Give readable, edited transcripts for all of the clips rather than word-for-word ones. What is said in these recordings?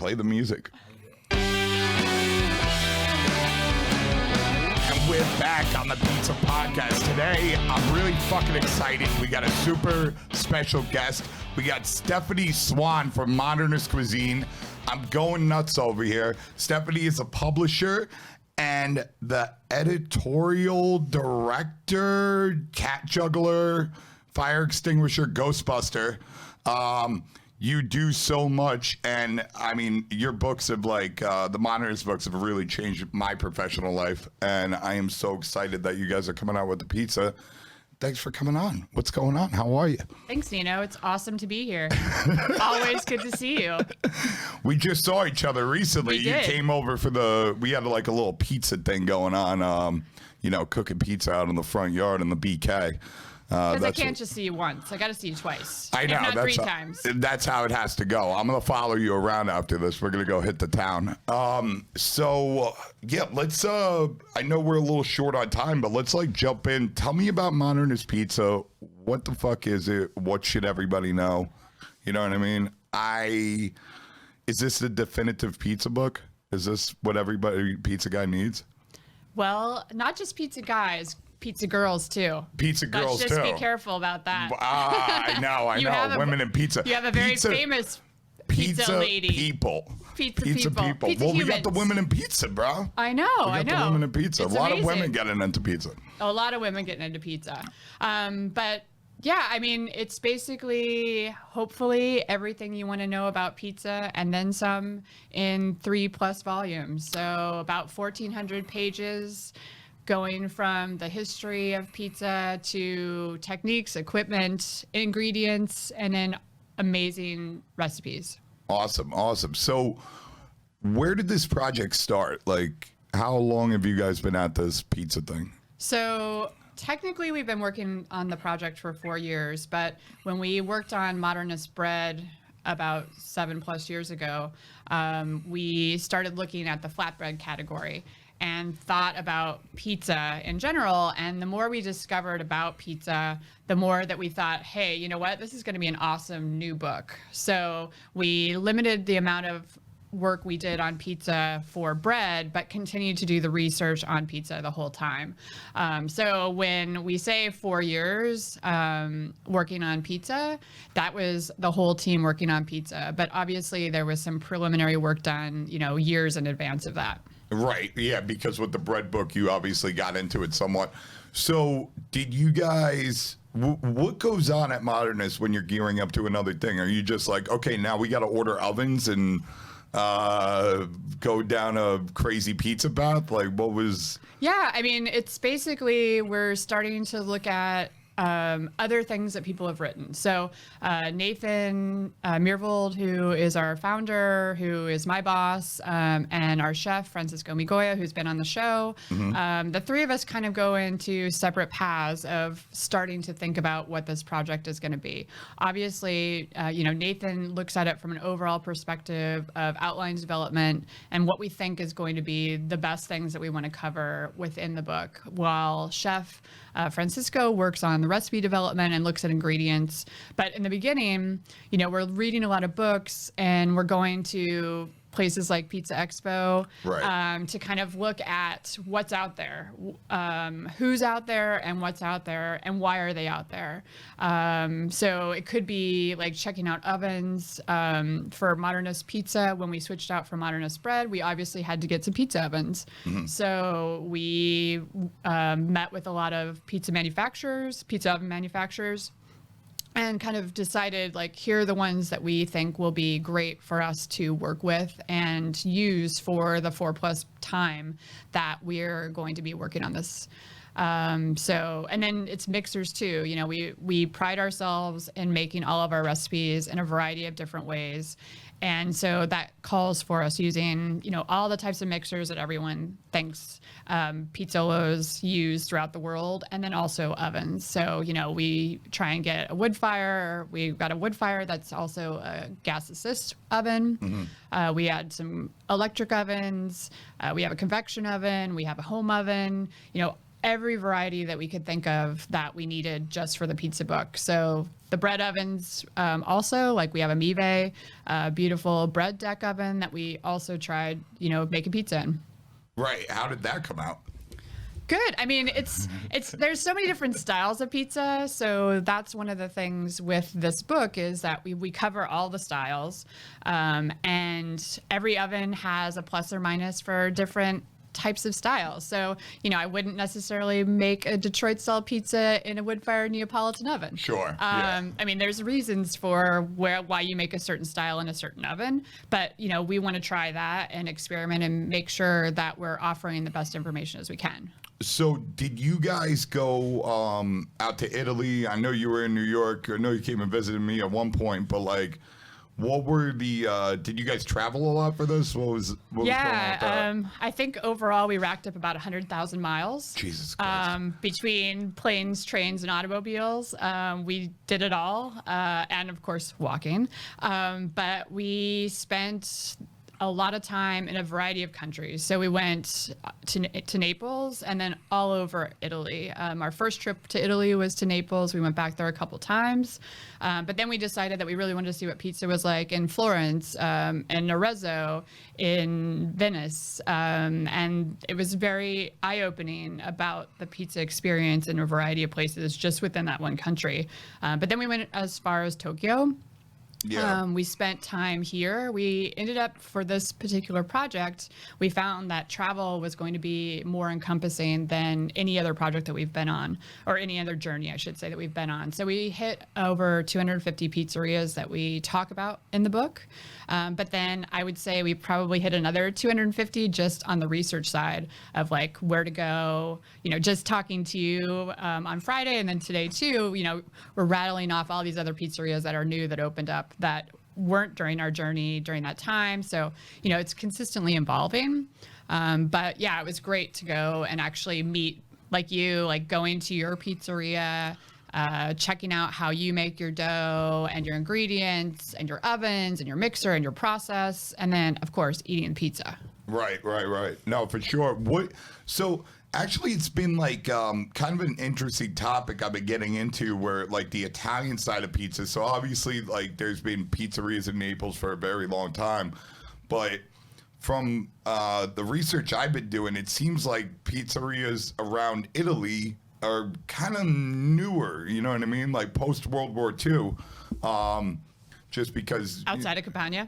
Play the music. And we're back on the Pizza Podcast. Today, I'm really fucking excited. We got a super special guest. We got Stephanie Swane from Modernist Cuisine. I'm going nuts over here. Stephanie is a publisher and the editorial director, cat juggler, fire extinguisher, Ghostbuster. You do so much, and I mean, your books have the Modernist books have really changed my professional life, and I am so excited that you guys are coming out with the pizza. Thanks for coming on. What's going on? How are you? Thanks, Nino. It's awesome to be here. Always good to see you. We just saw each other recently. We did. You came over we had like a little pizza thing going on, cooking pizza out in the front yard in the BK. Because I can't just see you once. I got to see you twice. I know. If not three times. That's how it has to go. I'm going to follow you around after this. We're going to go hit the town. Let's, I know we're a little short on time, but let's jump in. Tell me about Modernist Pizza. What the fuck is it? What should everybody know? You know what I mean? Is this the definitive pizza book? Is this what everybody pizza guy needs? Well, not just pizza guys. Pizza girls, too. Pizza girls, too. Let's just be careful about that. I know. Women in pizza. You have a very famous pizza lady. People. Pizza people. Pizza well, humans. we got the women in pizza, bro. I know. We got the women in pizza. It's a lot amazing. of women getting into pizza. A lot of women getting into pizza. But yeah, I mean, it's basically, hopefully, everything you want to know about pizza and then some in 3+ volumes. So about 1,400 pages, going from the history of pizza to techniques, equipment, ingredients, and then amazing recipes. Awesome. So where did this project start? How long have you guys been at this pizza thing? So technically, we've been working on the project for 4 years, but when we worked on Modernist bread about 7+ years ago, we started looking at the flatbread category and thought about pizza in general. And the more we discovered about pizza, the more that we thought, hey, you know what? This is going to be an awesome new book. So we limited the amount of work we did on pizza for bread, but continued to do the research on pizza the whole time. So when we say 4 years working on pizza, that was the whole team working on pizza. But obviously there was some preliminary work done, years in advance of that. Right. Yeah. Because with the bread book, you obviously got into it somewhat. So did you guys, what goes on at Modernist when you're gearing up to another thing? Are you just okay, now we got to order ovens and go down a crazy pizza path? What was? Yeah. I mean, it's basically, we're starting to look at other things that people have written. So Nathan Myhrvold, who is our founder, who is my boss, and our chef, Francisco Migoya, who's been on the show, the three of us kind of go into separate paths of starting to think about what this project is going to be. Obviously, Nathan looks at it from an overall perspective of outlines development and what we think is going to be the best things that we want to cover within the book, while Chef Francisco works on the recipe development and looks at ingredients. But in the beginning, we're reading a lot of books and we're going to places like Pizza Expo, right, to kind of look at what's out there, who's out there and what's out there and why are they out there. So it could be checking out ovens. For Modernist Pizza, when we switched out for Modernist bread, we obviously had to get some pizza ovens. So we met with a lot of pizza oven manufacturers, and kind of decided here are the ones that we think will be great for us to work with and use for the 4+ time that we're going to be working on this. And then it's mixers too. We pride ourselves in making all of our recipes in a variety of different ways. And so that calls for us using, all the types of mixers that everyone thinks pizzolos use throughout the world, and then also ovens. So, we try and get a wood fire. We've got a wood fire that's also a gas assist oven. We add some electric ovens. We have a convection oven. We have a home oven. every variety that we could think of that we needed just for the pizza book. So the bread ovens, also, like we have a Mive, beautiful bread deck oven that we also tried, making pizza in. Right. How did that come out? Good. I mean, it's there's so many different styles of pizza. So that's one of the things with this book is that we cover all the styles, and every oven has a plus or minus for different types of styles. So, I wouldn't necessarily make a Detroit style pizza in a wood-fired Neapolitan oven. Sure. Yeah. I mean, there's reasons for why you make a certain style in a certain oven, but we want to try that and experiment and make sure that we're offering the best information as we can. So did you guys go out to Italy? I know you were in New York. I know you came and visited me at one point, but like, what were the, did you guys travel a lot for this? What was going on with that? I think overall we racked up about 100,000 miles. Jesus Christ. Between planes, trains, and automobiles. We did it all, and of course walking. But we spent a lot of time in a variety of countries. So we went to Naples and then all over Italy. Our first trip to Italy was to Naples. We went back there a couple times. But then we decided that we really wanted to see what pizza was like in Florence, and Arezzo, in Venice. And it was very eye-opening about the pizza experience in a variety of places just within that one country. But then we went as far as Tokyo. Yeah. We spent time here. We ended up, for this particular project, we found that travel was going to be more encompassing than any other project that we've been on, or any other journey, I should say, that we've been on. So we hit over 250 pizzerias that we talk about in the book. But then I would say we probably hit another 250 just on the research side of like where to go, just talking to you on Friday, and then today too, we're rattling off all these other pizzerias that are new that opened up that weren't during our journey during that time. So, it's consistently evolving. But yeah, it was great to go and actually meet like you, like going to your pizzeria, checking out how you make your dough and your ingredients and your ovens and your mixer and your process. And then, of course, eating pizza. Right. No, for sure. So actually, it's been like kind of an interesting topic I've been getting into, where like the Italian side of pizza. So obviously, like there's been pizzerias in Naples for a very long time, but from the research I've been doing, it seems like pizzerias around Italy are kind of newer, you know what I mean? Like post World War II, just because Outside of Campania?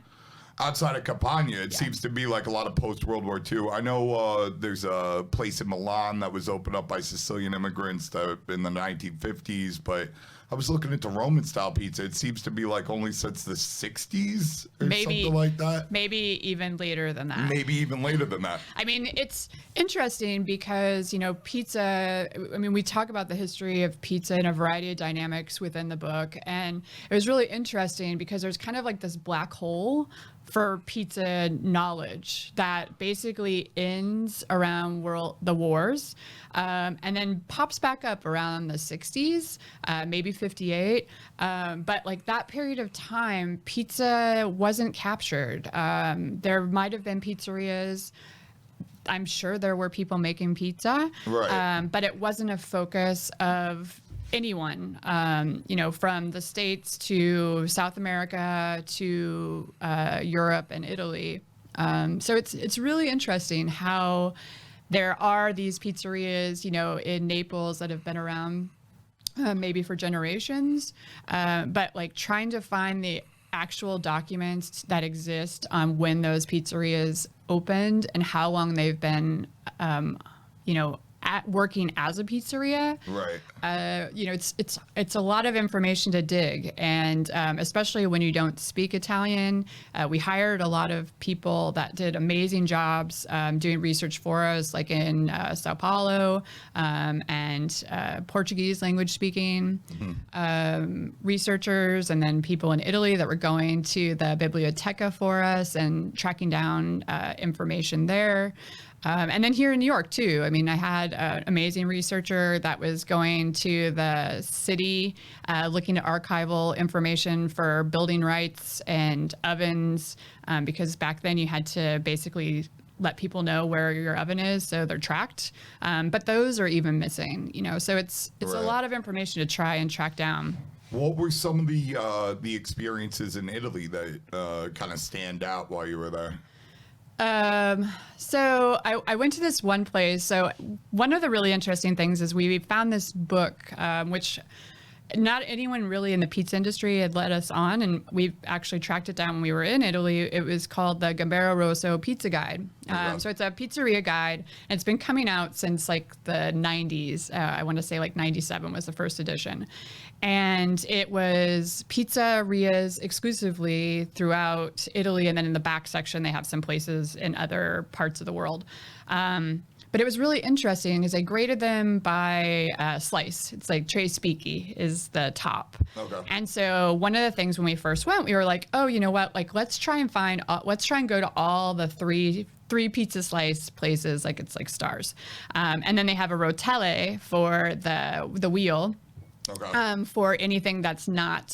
Outside of Campania, it seems to be like a lot of post World War II. I know there's a place in Milan that was opened up by Sicilian immigrants in the 1950s, but I was looking at the Roman style pizza. It seems to be like only since the 60s or something like that. Maybe even later than that. I mean, it's interesting because, pizza, we talk about the history of pizza and a variety of dynamics within the book. And it was really interesting because there's kind of like this black hole for pizza knowledge that basically ends around the wars, and then pops back up around the 60s, maybe 58. But like that period of time, pizza wasn't captured. There might have been pizzerias. I'm sure there were people making pizza, right. But it wasn't a focus of anyone, from the States to South America to Europe and Italy. So it's really interesting how there are these pizzerias, in Naples that have been around maybe for generations, but like trying to find the actual documents that exist on when those pizzerias opened and how long they've been, working as a pizzeria. Right. It's a lot of information to dig, and especially when you don't speak Italian. We hired a lot of people that did amazing jobs doing research for us, like in Sao Paulo, and Portuguese language speaking researchers, and then people in Italy that were going to the Biblioteca for us and tracking down information there. And then here in New York, too. I had an amazing researcher that was going to the city, looking at archival information for building rights and ovens, because back then you had to basically let people know where your oven is so they're tracked. But those are even missing, so it's a lot of information to try and track down. What were some of the experiences in Italy that kind of stand out while you were there? So I went to this one place. So one of the really interesting things is we found this book, which not anyone really in the pizza industry had let us on, and we actually tracked it down when we were in Italy. It was called the Gambero Rosso Pizza Guide. So it's a pizzeria guide, and it's been coming out since like the 90s. I want to say like 97 was the first edition. And it was pizzerias exclusively throughout Italy, and then in the back section, they have some places in other parts of the world. But it was really interesting because they graded them by slice. It's like Tre Spicchi is the top. Okay. And so one of the things when we first went, we were like, oh, you know what? Like, let's try and go to all the three pizza slice places, like it's like stars. And then they have a rotelle for the wheel. Okay. For anything that's not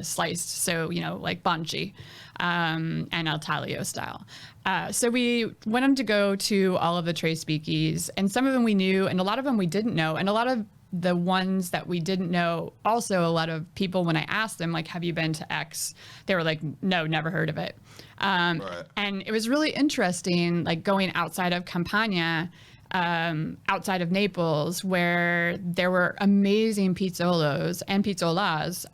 sliced, so like Banchi and Al Taglio style. So we went them to go to all of the Tre Spicchis, and some of them we knew, and a lot of them we didn't know, and a lot of the ones that we didn't know, also a lot of people, when I asked them, like, have you been to X? They were like, no, never heard of it. Right. And it was really interesting, like going outside of Campania, outside of Naples, where there were amazing pizzolos and pizzolas.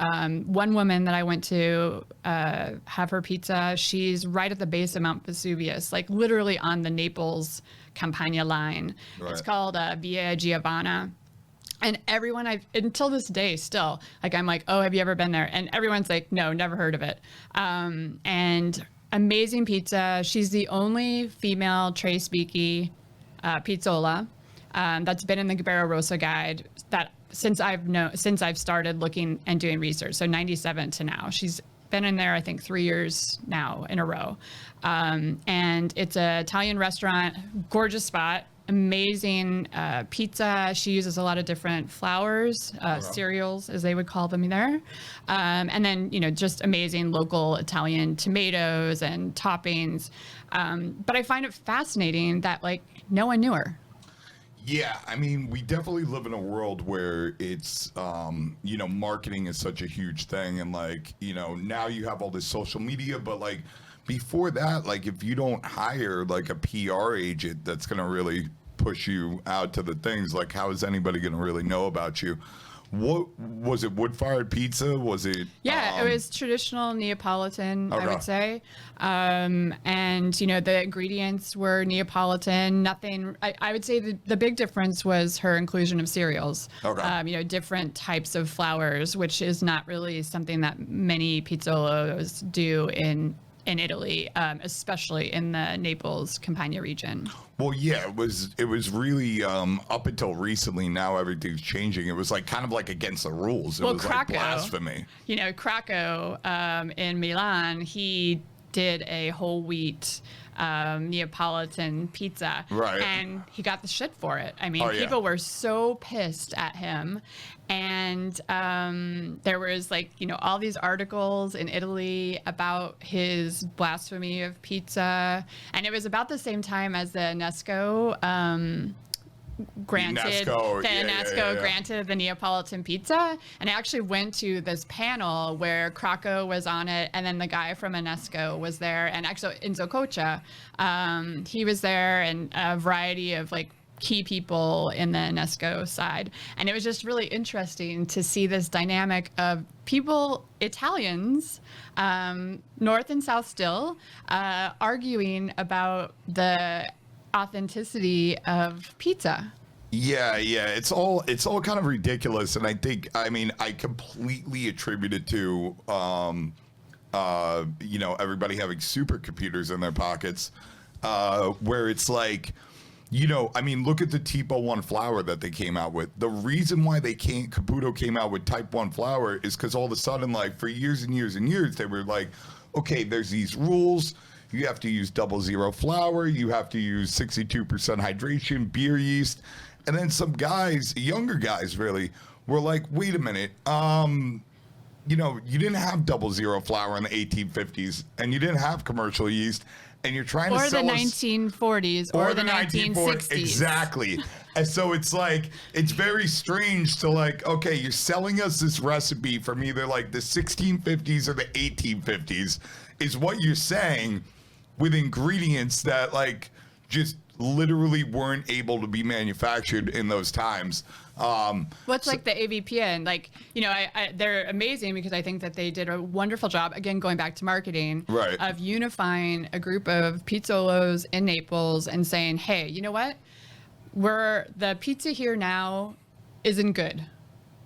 One woman that I went to have her pizza, she's right at the base of Mount Vesuvius, like literally on the Naples Campania line. Right. It's called Via Giovanna. And everyone until this day still, like I'm like, oh, have you ever been there? And everyone's like, no, never heard of it. And amazing pizza. She's the only female Tre Spicchi pizzola that's been in the Gambero Rosso guide that since I've started looking and doing research, so 97 to now. She's been in there, I think, 3 years now in a row. And it's an Italian restaurant, gorgeous spot, amazing pizza. She uses a lot of different flours, cereals, as they would call them there. And then, just amazing local Italian tomatoes and toppings. But I find it fascinating that, like, no one knew her. Yeah, I mean, we definitely live in a world where it's, marketing is such a huge thing. And, like, now you have all this social media, but, like, before that, like, if you don't hire, like, a PR agent that's going to really push you out to the things, like, how is anybody going to really know about you? What was it? Wood-fired pizza? Was it? Yeah, it was traditional Neapolitan, I would say. And the ingredients were Neapolitan. Nothing. I would say the big difference was her inclusion of cereals. Okay. Different types of flours, which is not really something that many pizzolos do in Italy, especially in the Naples Campania region. Well, yeah, it was really up until recently. Now everything's changing. It was like kind of like against the rules. It was Cracco, like blasphemy. Cracco in Milan, he did a whole wheat Neapolitan pizza, right? And he got the shit for it. I mean, people were so pissed at him. And there was all these articles in Italy about his blasphemy of pizza. And it was about the same time as the UNESCO granted the Neapolitan pizza. And I actually went to this panel where Cracco was on it, and then the guy from UNESCO was there, and actually Enzo Coccia, he was there, and a variety of key people in the UNESCO side. And it was just really interesting to see this dynamic of people, Italians, North and South still, arguing about the authenticity of pizza. Yeah, it's all kind of ridiculous. And I completely attribute it to, everybody having supercomputers in their pockets, where it's like, look at the Tipo 1 flour that they came out with. The reason why Caputo came out with Type 1 flour is because all of a sudden, for years and years and years, they were like, okay, there's these rules. You have to use 00 flour. You have to use 62% hydration, beer yeast. And then some guys, younger guys really, were like, wait a minute, you know, you didn't have 00 flour in the 1850s, and you didn't have commercial yeast, and you're trying to sell the us 1940s or the 1960s. Exactly. And so it's like, it's very strange to like, okay, you're selling us this recipe from either like the 1650s or the 1850s is what you're saying, with ingredients that like just literally weren't able to be manufactured in those times. What's like the AVPN? Like, you know, they're amazing because I think that they did a wonderful job, again, going back to marketing, right, of unifying a group of pizzolos in Naples and saying, hey, you know what? The pizza here now isn't good.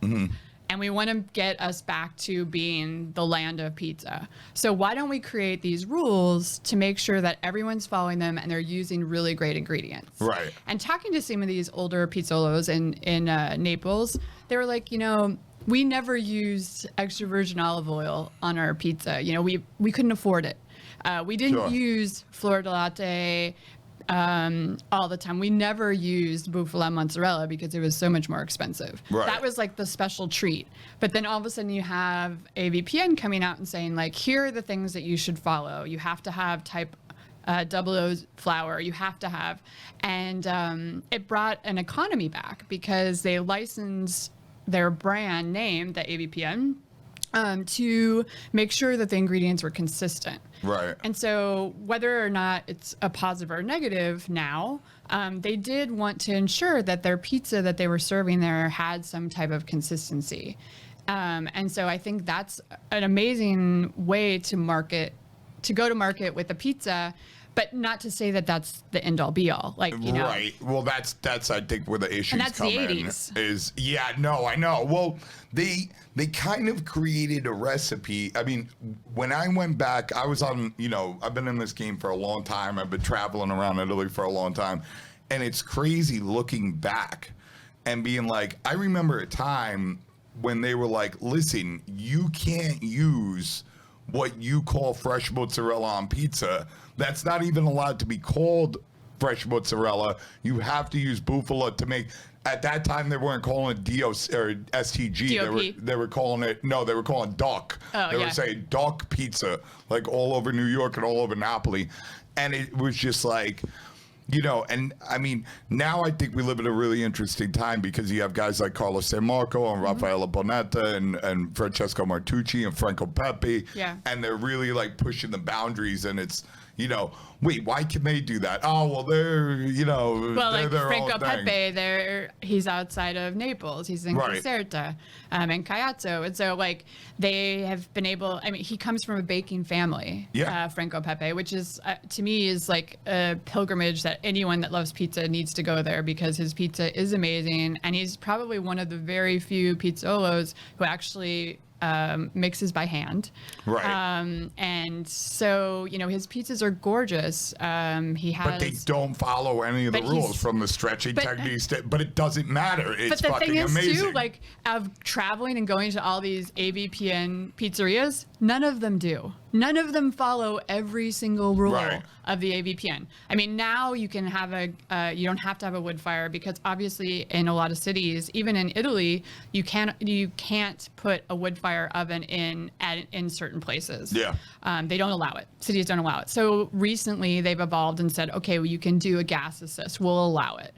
Mm-hmm. And we want to get us back to being the land of pizza. So why don't we create these rules to make sure that everyone's following them and they're using really great ingredients? Right. And talking to some of these older pizzolos in Naples, they were like, you know, we never used extra virgin olive oil on our pizza. You know, we couldn't afford it. We didn't use fleur de latte all the time. We never used bufala mozzarella because it was so much more expensive. Right. That was like the special treat. But then all of a sudden you have AVPN coming out and saying like, here are the things that you should follow. You have to have type 00 flour. You have to have, and it brought an economy back because they licensed their brand name, the AVPN, to make sure that the ingredients were consistent. Right. And so whether or not it's a positive or negative now, they did want to ensure that their pizza that they were serving there had some type of consistency. And so I think that's an amazing way to go to market with a pizza, but not to say that that's the end all be all. Like, you know. Right. Well, that's I think where the issues come the in 80s. is, yeah, no, I know. Well, they kind of created a recipe. I mean, when I went back, I was on, you know, I've been in this game for a long time. I've been traveling around Italy for a long time. And it's crazy looking back and being like, I remember a time when they were like, listen, you can't use what you call fresh mozzarella on pizza. That's not even allowed to be called fresh mozzarella. You have to use bufala to make. At that time, they weren't calling it DOC or STG. DOP. They were calling it, no, they were calling DOC. Oh, they yeah. were saying DOC pizza, like all over New York and all over Napoli. And it was just like, you know, and I mean, now I think we live in a really interesting time because you have guys like Carlos San Marco and Raffaella Bonetta and Francesco Martucci and Franco Pepe. Yeah. And they're really like pushing the boundaries, and it's, you know, wait, why can they do that? Oh, well, they're, you know, Well, they're like their Franco own thing. Pepe, he's outside of Naples. He's in Right. Caserta and Caiazzo. And so, like, they have been able, I mean, he comes from a baking family, Yeah. Franco Pepe, which is, to me, is like a pilgrimage that anyone that loves pizza needs to go there because his pizza is amazing. And he's probably one of the very few pizzolos who actually mixes by hand. Right. And so, you know, his pizzas are gorgeous. He has. But they don't follow any of the But rules he's- from the stretching techniques. But it doesn't matter. It's But the fucking thing is, amazing. too, like, of traveling and going to all these AVPN pizzerias, none of them do. None of them follow every single rule Right. of the AVPN. I mean, now you can have you don't have to have a wood fire because obviously in a lot of cities, even in Italy, you can't put a wood fire oven in certain places. Yeah. They don't allow it. Cities don't allow it. So recently they've evolved and said, okay, well, you can do a gas assist. We'll allow it.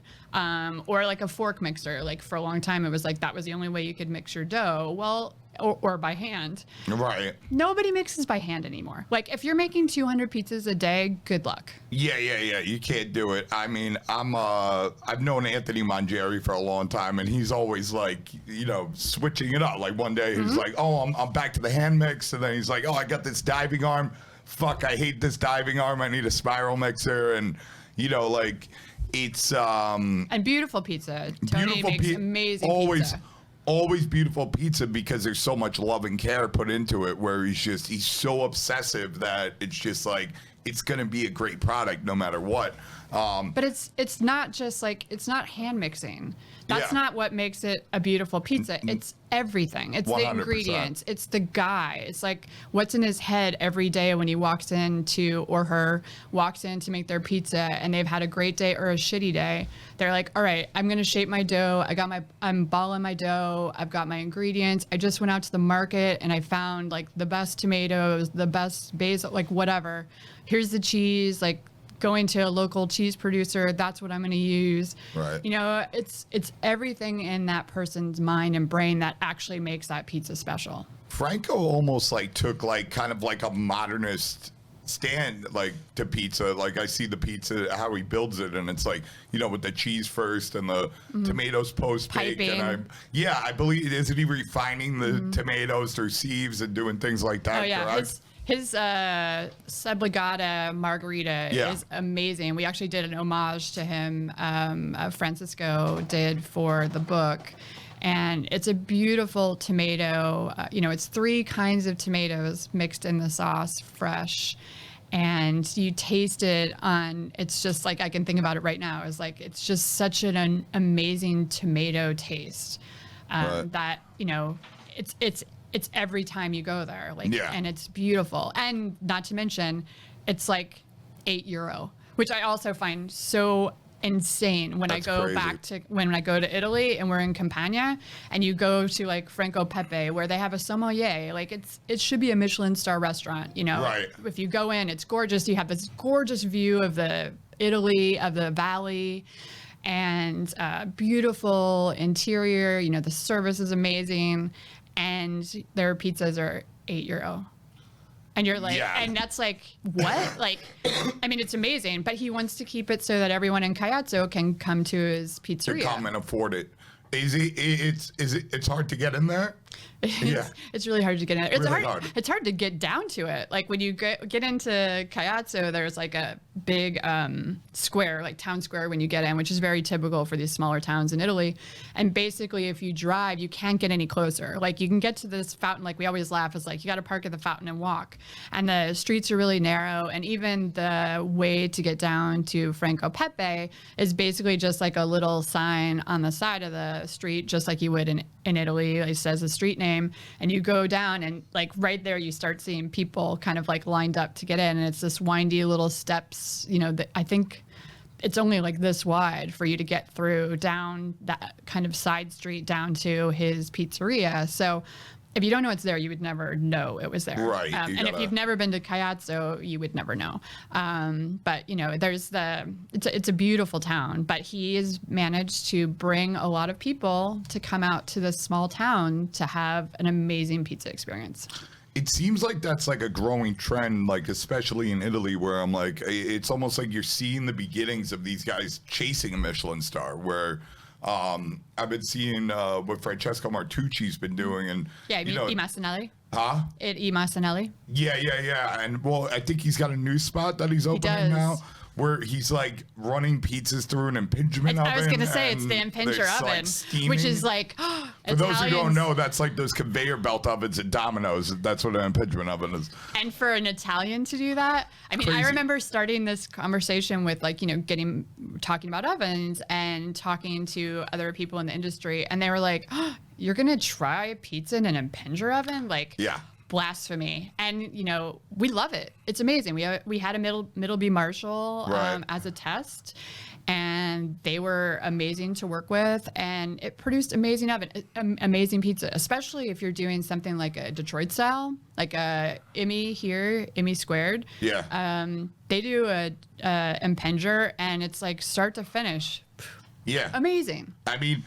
Or like a fork mixer. Like for a long time, it was like that was the only way you could mix your dough. Well, or by hand. Right. Nobody mixes by hand anymore. Like if you're making 200 pizzas a day, good luck. Yeah. You can't do it. I mean, I've known Anthony Mangieri for a long time, and he's always like, you know, switching it up. Like one day he's like, oh, I'm back to the hand mix, and then he's like, oh, I got this diving arm. Fuck, I hate this diving arm. I need a spiral mixer, and you know, like it's And beautiful pizza. Tony makes amazing pizza. Always beautiful pizza because there's so much love and care put into it, where he's so obsessive that it's just like it's going to be a great product no matter what. But it's not just like, it's not hand mixing. That's Yeah. not what makes it a beautiful pizza. It's everything. It's 100%. the ingredients. It's the guy. It's like what's in his head every day when he walks into, or her walks in to make their pizza, and they've had a great day or a shitty day. They're like, all right, I'm going to shape my dough. I'm balling my dough. I've got my ingredients. I just went out to the market and I found like the best tomatoes, the best basil, like whatever. Here's the cheese, like, going to a local cheese producer, that's what I'm going to use. Right. You know, it's everything in that person's mind and brain that actually makes that pizza special. Franco almost like took like kind of like a modernist stand like to pizza. Like I see the pizza, how he builds it, and it's like, you know, with the cheese first and the tomatoes post bake. And I believe, isn't he refining the tomatoes through sieves and doing things like that? Oh yeah. Correct? His Subligata margarita is amazing. We actually did an homage to him. Francisco did for the book, and it's a beautiful tomato. You know, it's 3 kinds of tomatoes mixed in the sauce, fresh, and you taste it on. It's just like, I can think about it right now. It's like, it's just such an amazing tomato taste that, you know, it's every time you go there, like, and it's beautiful. And not to mention, it's like €8, which I also find so insane when I go back to, when I go to Italy and we're in Campania and you go to like Franco Pepe, where they have a sommelier, like it should be a Michelin star restaurant, you know, if you go in, it's gorgeous. You have this gorgeous view of the Italy, of the valley, and beautiful interior, you know, the service is amazing. And their pizzas are €8. And you're like, and that's like, what? Like, I mean, it's amazing, but he wants to keep it so that everyone in Caiazzo can come to his pizzeria. To come and afford it. It's hard to get in there? It's really hard to get in. It's really hard. It's hard to get down to it. Like when you get into Caiazzo, there's like a big square, like town square when you get in, which is very typical for these smaller towns in Italy. And basically, if you drive, you can't get any closer. Like you can get to this fountain. Like we always laugh, is like you got to park at the fountain and walk. And the streets are really narrow. And even the way to get down to Franco Pepe is basically just like a little sign on the side of the street, just like you would in Italy. It says the street name, and you go down, and like right there, you start seeing people kind of like lined up to get in, and it's this windy little steps. You know, that I think it's only like this wide for you to get through down that kind of side street down to his pizzeria. So if you don't know it's there, you would never know it was there. Right. And if you've never been to Caiazzo, you would never know. But you know, it's a beautiful town, but he has managed to bring a lot of people to come out to this small town to have an amazing pizza experience. It seems like that's like a growing trend, like especially in Ituly, where I'm like, it's almost like you're seeing the beginnings of these guys chasing a Michelin star, where I've been seeing what Francesco Martucci's been doing, and you know, I Massanelli. Huh? I Massanelli. Yeah. And well, I think he's got a new spot that he's opening now, where he's like running pizzas through an impingement oven. I was gonna say it's the impinger oven, like which is like for those who don't know, that's like those conveyor belt ovens at Domino's. That's what an impingement oven is. And for an Italian to do that, I mean, I remember starting this conversation with like, you know, talking about ovens and talking to other people in the industry, and they were like, oh, "You're gonna try pizza in an impinger oven?" Like, blasphemy. And you know, we love it. It's amazing. We had a Middleby Marshall as a test, and they were amazing to work with, and it produced amazing pizza, especially if you're doing something like a Detroit style, like a Emmy squared. They do a impinger, and it's like start to finish. Amazing. I mean,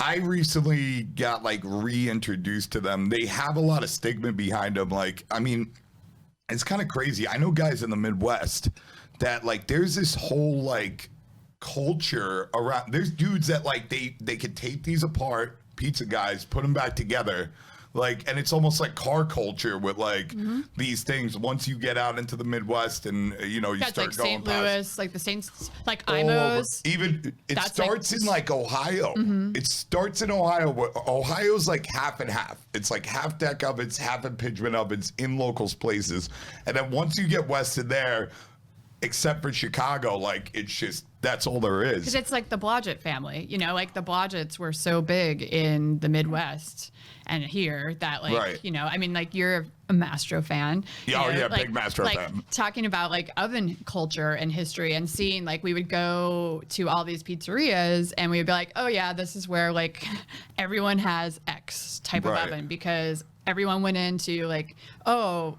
I recently got like reintroduced to them. They have a lot of stigma behind them. Like, I mean, it's kind of crazy. I know guys in the Midwest that like there's this whole like culture around. There's dudes that like they could take these apart, pizza guys, put them back together. Like, and it's almost like car culture with like these things. Once you get out into the Midwest and you know you That's start like going St. past Louis, like the Saints, like all over. Imos. Even it That's starts in like Ohio. It starts in Ohio. Where Ohio's like half and half. It's like half deck ovens, half impingement ovens in locals places, and then once you get west of there, except for Chicago, like it's just that's all there is. Because it's like the Blodgett family, you know, like the Blodgetts were so big in the Midwest and here that like, you know, I mean, like you're a Mastro fan. Yeah, you know, like, big Mastro fan. Talking about like oven culture and history and seeing like we would go to all these pizzerias and we would be like, oh yeah, this is where like everyone has X type of oven because everyone went into like, oh,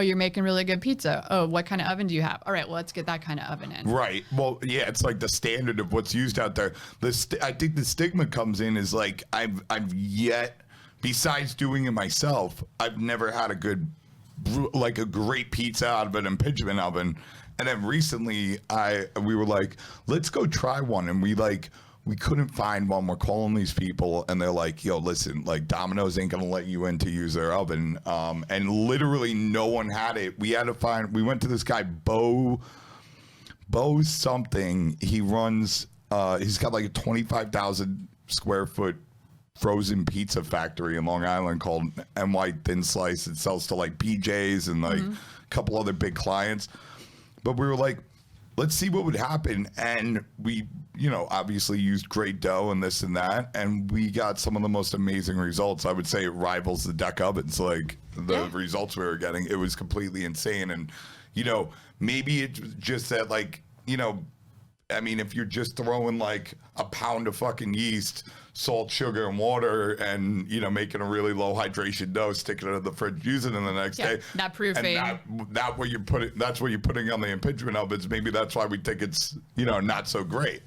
you're making really good pizza. Oh, what kind of oven do you have? All right, well, let's get that kind of oven in. Right. Well, yeah, it's like the standard of what's used out there. I think the stigma comes in is like I've yet, besides doing it myself, I've never had a great pizza out of an impingement oven. And then recently we were like, let's go try one, and we couldn't find one. We're calling these people and they're like, yo, listen, like Domino's ain't going to let you in to use their oven. And literally no one had it. We went to this guy, Bo something. He runs, he's got like a 25,000 square foot frozen pizza factory in Long Island called NY Thin Slice. It sells to like BJ's and like a couple other big clients. But we were like, let's see what would happen. And we, you know, obviously used great dough and this and that. And we got some of the most amazing results. I would say it rivals the deck ovens, like the results we were getting. It was completely insane. And, you know, maybe it's just that, like, you know, I mean, if you're just throwing like a pound of fucking yeast, salt, sugar, and water, and you know, making a really low hydration dough, sticking it in the fridge, using it the next day, not proofing. And not what you're putting. That's what you're putting on the impingement ovens. Maybe that's why we think it's, you know, not so great.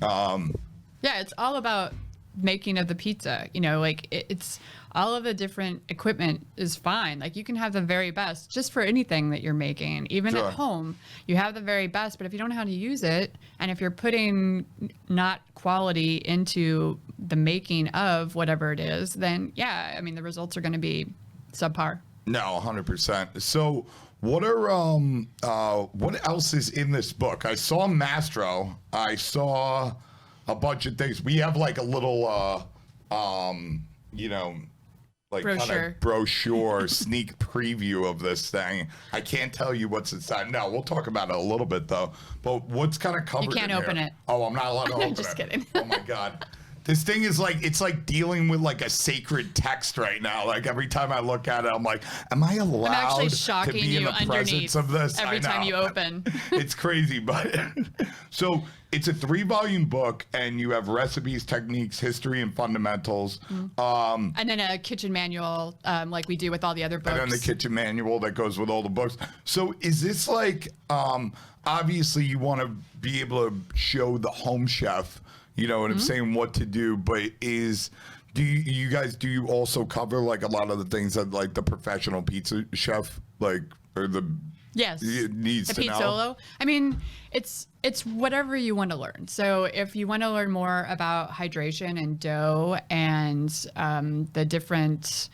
Yeah, it's all about making of the pizza. You know, like it's all of the different equipment is fine. Like you can have the very best just for anything that you're making, even at home. You have the very best, but if you don't know how to use it, and if you're putting not quality into the making of whatever it is, then yeah, I mean the results are going to be subpar. No, 100%. So what else is in this book? I saw Mastro. I saw a bunch of things. We have like a little, you know, like kind of brochure sneak preview of this thing. I can't tell you what's inside. No, we'll talk about it a little bit though. But what's kind of covered? You can't open it. Oh, I'm not allowed to open it. Just kidding. Oh my God. This thing is like, it's like dealing with like a sacred text right now. Like every time I look at it, I'm like, am I allowed to be in the presence of this? Every time you open. It's crazy, but so it's a 3-volume book and you have recipes, techniques, history, and fundamentals. And then a kitchen manual, like we do with all the other books. And then the kitchen manual that goes with all the books. So is this like, obviously you want to be able to show the home chef, you know what I'm saying, what to do, but do you also cover like a lot of the things that like the professional pizza chef, like, or the needs to know? Pizzolo. I mean, it's whatever you want to learn. So if you want to learn more about hydration and dough and the different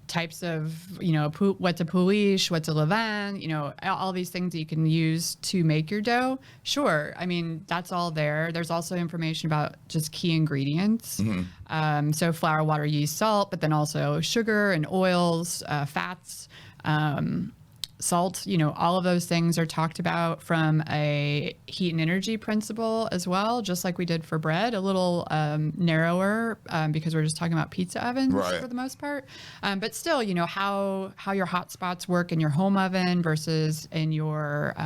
types of, you know, what's a pouliche, what's a levain, you know, all these things that you can use to make your dough. Sure. I mean, that's all there. There's also information about just key ingredients. So flour, water, yeast, salt, but then also sugar and oils, fats, salt, you know, all of those things are talked about from a heat and energy principle as well, just like we did for bread, a little narrower because we're just talking about pizza ovens for the most part. But still, you know, how your hot spots work in your home oven versus in your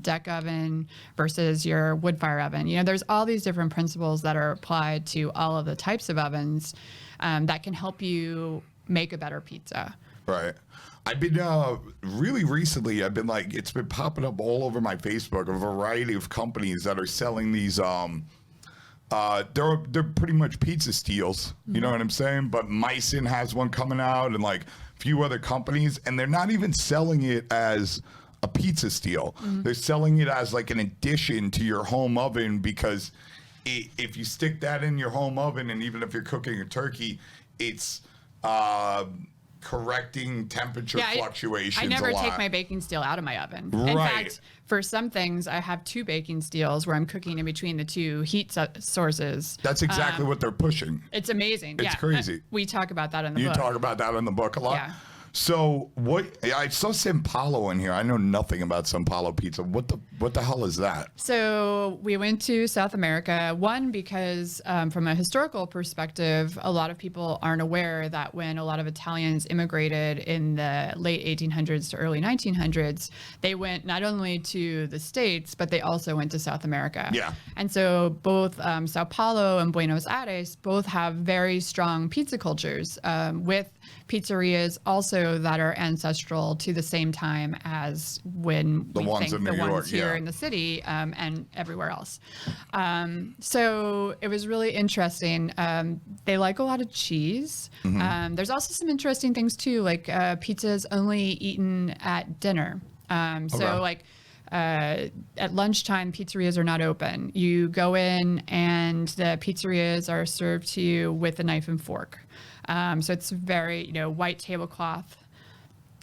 deck oven versus your wood fire oven. You know, there's all these different principles that are applied to all of the types of ovens that can help you make a better pizza. Right. I've been really recently, I've been like, it's been popping up all over my Facebook, a variety of companies that are selling these, they're pretty much pizza steels, you know what I'm saying? But Meissen has one coming out and like a few other companies, and they're not even selling it as a pizza steel. They're selling it as like an addition to your home oven because if you stick that in your home oven, and even if you're cooking a turkey, it's, correcting temperature fluctuations. I never a lot. take my baking steel out of my oven. Right. In fact, for some things, I have 2 baking steels where I'm cooking in between the 2 heat sources. That's exactly what they're pushing. It's amazing. It's crazy. We talk about that in the book. You talk about that in the book a lot? Yeah. So I saw Sao Paulo in here. I know nothing about Sao Paulo Pizza. What the hell is that? So we went to South America, one, because from a historical perspective, a lot of people aren't aware that when a lot of Italians immigrated in the late 1800s to early 1900s, they went not only to the States, but they also went to South America. Yeah. And so both Sao Paulo and Buenos Aires both have very strong pizza cultures with pizzerias also that are ancestral to the same time as when The ones in New York, here in the city and everywhere else. So it was really interesting. They like a lot of cheese. There's also some interesting things too, like pizza is only eaten at dinner. Like at lunchtime, pizzerias are not open. You go in and the pizzerias are served to you with a knife and fork. So it's very, white tablecloth,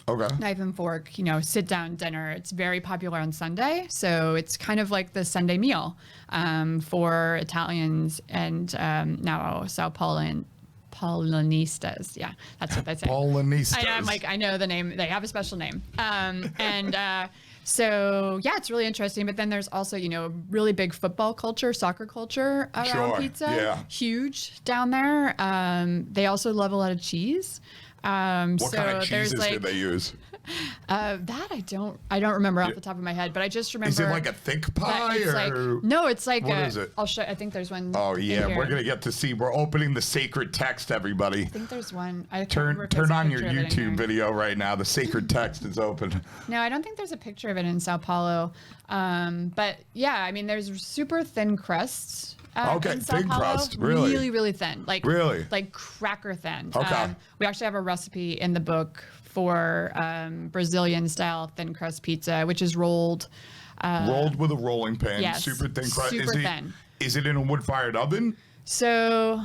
knife and fork, sit down dinner. It's very popular on Sunday. So it's kind of like the Sunday meal for Italians and now Sao Paulo Paulinistas. Yeah, that's what they say. Paulinistas. I know the name. They have a special name. So yeah, it's really interesting. But then there's also, really big football culture, soccer culture around pizza. Yeah. Huge down there. They also love a lot of cheese. What kind of cheeses do they use? That I don't remember off the top of my head, but I just remember. Is it like a thick pie or? No, it's like what is it? I'll show. I think there's one. Oh yeah, in here. we're gonna get to see. We're opening the sacred text, everybody. I think there's one. Turn on your YouTube video right now. The sacred text is open. No, I don't think there's a picture of it in Sao Paulo. But yeah, I mean, there's super thin crusts. Okay, Sao thin Paulo, crust, really? Really, really thin. Like cracker thin. Okay. We actually have a recipe in the book for Brazilian style thin crust pizza, which is rolled. Rolled with a rolling pin, yes, super thin crust. Super thin. Is it in a wood-fired oven? So,